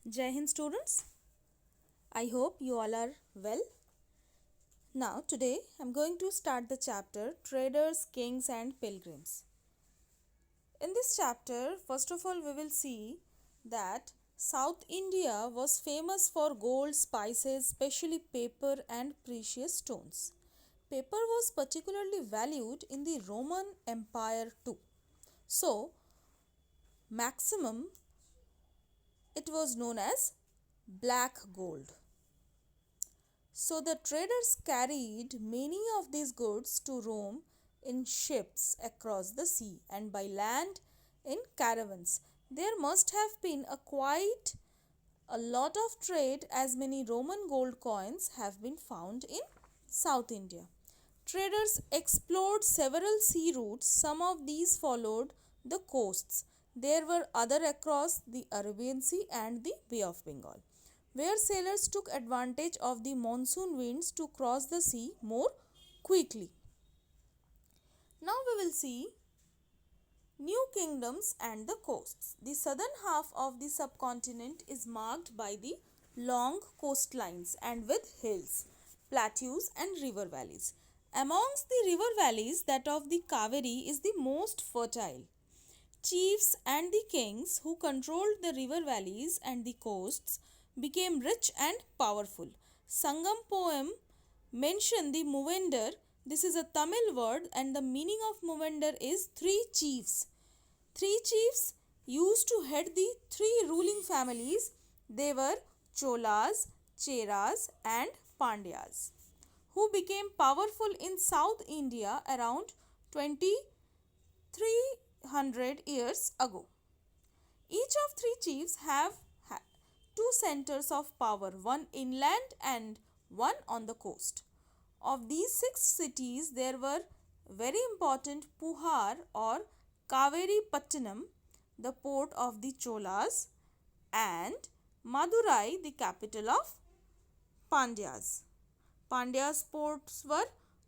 Jai Hind students, I hope you all are well. Now today I am going to start the chapter Traders, Kings and Pilgrims. In this chapter, first of all we will see that South India was famous for gold, spices, especially paper and precious stones. Paper was particularly valued in the Roman Empire too. So, maximum it was known as black gold. So the traders carried many of these goods to Rome in ships across the sea and by land in caravans. There must have been a lot of trade as many Roman gold coins have been found in South India. Traders explored several sea routes. Some of these followed the coasts. There were other across the Arabian Sea and the Bay of Bengal, where sailors took advantage of the monsoon winds to cross the sea more quickly. Now we will see new kingdoms and the coasts. The southern half of the subcontinent is marked by the long coastlines and with hills, plateaus and river valleys. Amongst the river valleys, that of the Kaveri is the most fertile. Chiefs and the kings who controlled the river valleys and the coasts became rich and powerful. Sangam poem mentioned the Movender. This is a Tamil word and the meaning of Movender is three chiefs. Three chiefs used to head the three ruling families. They were Cholas, Cheras and Pandyas, who became powerful in South India around 2300 years ago. Each of three chiefs have two centers of power, one inland and one on the coast. Of these six cities, there were very important Puhar or Kaveri Pattanam, the port of the Cholas, and Madurai, the capital of Pandyas. Pandya's ports were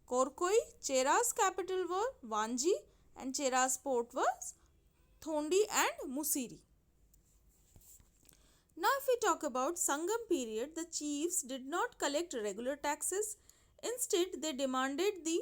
Korkoi, Chera's capital were Vanji, and Chera's port was Thondi and Musiri. Now if we talk about Sangam period, the chiefs did not collect regular taxes. Instead, they demanded the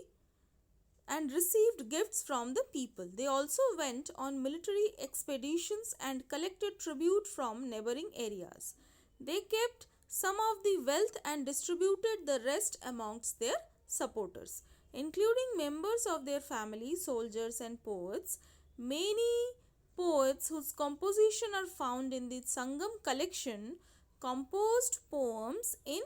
and received gifts from the people. They also went on military expeditions and collected tribute from neighboring areas. They kept some of the wealth and distributed the rest amongst their supporters, including members of their family, soldiers and poets. Many poets whose composition are found in the Sangam collection composed poems in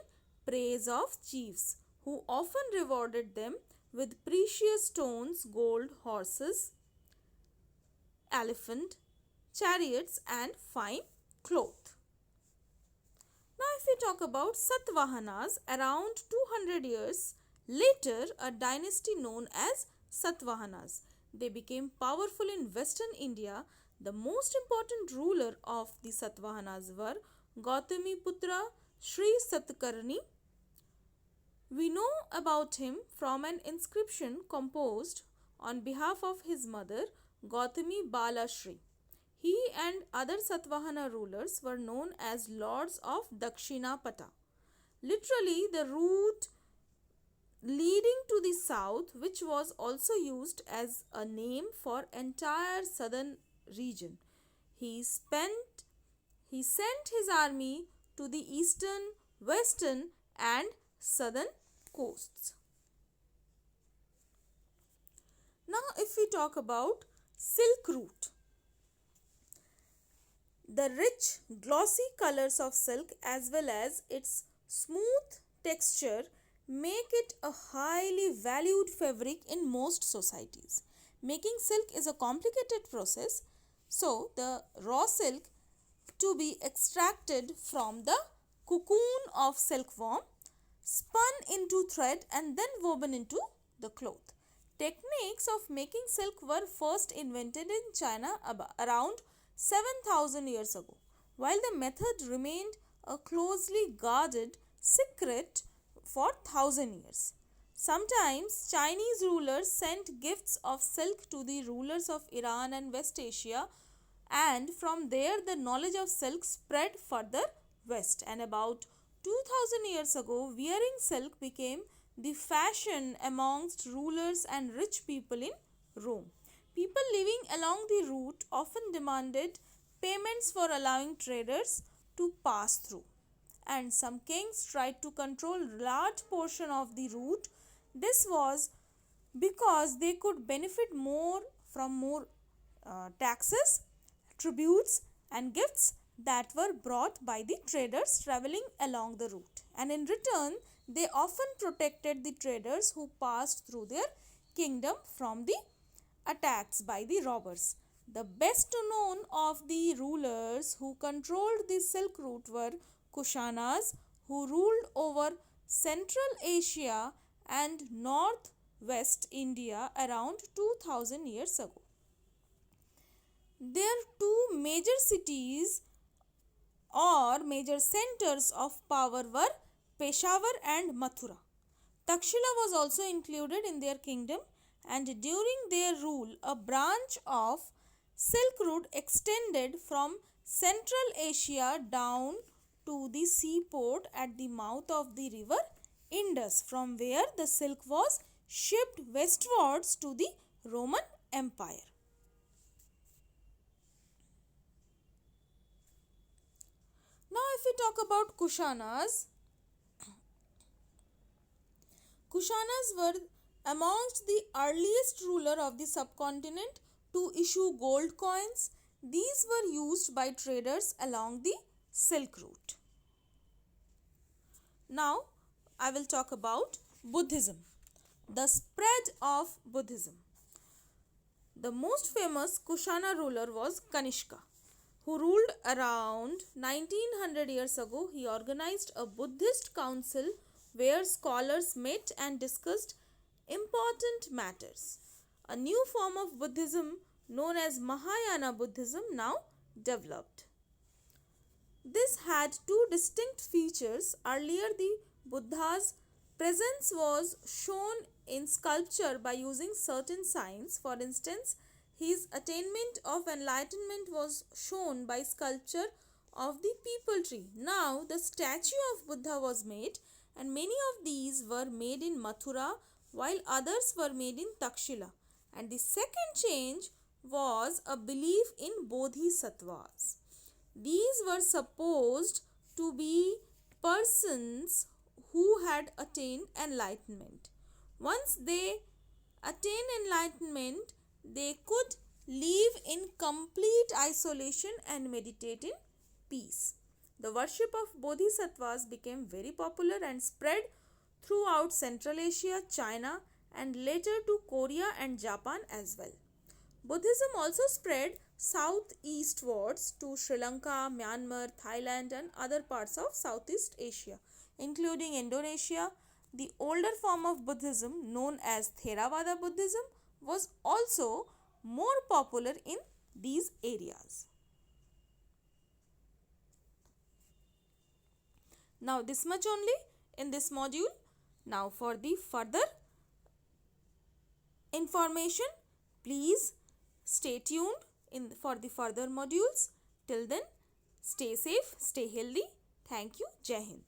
praise of chiefs, who often rewarded them with precious stones, gold, horses, elephant, chariots and fine cloth. Now if we talk about Satavahanas, around 200 years later, a dynasty known as Satavahanas. They became powerful in western India. The most important ruler of the Satavahanas were Gautami Putra Sri Satkarni. We know about him from an inscription composed on behalf of his mother Gautami Balashri. He and other Satvahana rulers were known as Lords of Dakshinapata, literally the route leading to the south, which was also used as a name for entire southern region. He sent his army to the eastern, western and southern coasts. Now if we talk about Silk Route, the rich glossy colors of silk as well as its smooth texture make it a highly valued fabric in most societies. Making silk is a complicated process, so the raw silk to be extracted from the cocoon of silkworm, spun into thread and then woven into the cloth. Techniques of making silk were first invented in China around 7000 years ago, while the method remained a closely guarded secret for 1000 years. Sometimes Chinese rulers sent gifts of silk to the rulers of Iran and West Asia and from there the knowledge of silk spread further west, and about 2000 years ago wearing silk became the fashion amongst rulers and rich people in Rome. People living along the route often demanded payments for allowing traders to pass through, and some kings tried to control large portion of the route. This was because they could benefit more from more taxes, tributes and gifts that were brought by the traders traveling along the route, and in return they often protected the traders who passed through their kingdom from the attacks by the robbers. The best known of the rulers who controlled the Silk Route were Kushanas, who ruled over Central Asia and Northwest India around 2000 years ago. Their two major cities or major centers of power were Peshawar and Mathura. Takshila was also included in their kingdom, and during their rule a branch of Silk Route extended from Central Asia down to the seaport at the mouth of the river Indus, from where the silk was shipped westwards to the Roman Empire. Now if we talk about Kushanas, Kushanas were amongst the earliest ruler of the subcontinent to issue gold coins. These were used by traders along the Silk Route. Now I will talk about Buddhism. The spread of Buddhism. The most famous Kushana ruler was Kanishka, who ruled around 1900 years ago. He organized a Buddhist council where scholars met and discussed important matters. A new form of Buddhism known as Mahayana Buddhism now developed. This had two distinct features. Earlier, the Buddha's presence was shown in sculpture by using certain signs. For instance, his attainment of enlightenment was shown by sculpture of the peepal tree. Now, the statue of Buddha was made, and many of these were made in Mathura while others were made in Takshila. And the second change was a belief in bodhisattvas. These were supposed to be persons who had attained enlightenment. Once they attained enlightenment, they could live in complete isolation and meditate in peace. The worship of bodhisattvas became very popular and spread throughout Central Asia, China, and later to Korea and Japan as well. Buddhism also spread southeastwards to Sri Lanka, Myanmar, Thailand, and other parts of Southeast Asia, including Indonesia. The older form of Buddhism, known as Theravada Buddhism, was also more popular in these areas. Now this much only in this module. Now for the further information, please stay tuned for the further modules. Till then, stay safe, stay healthy. Thank you. Jai Hind.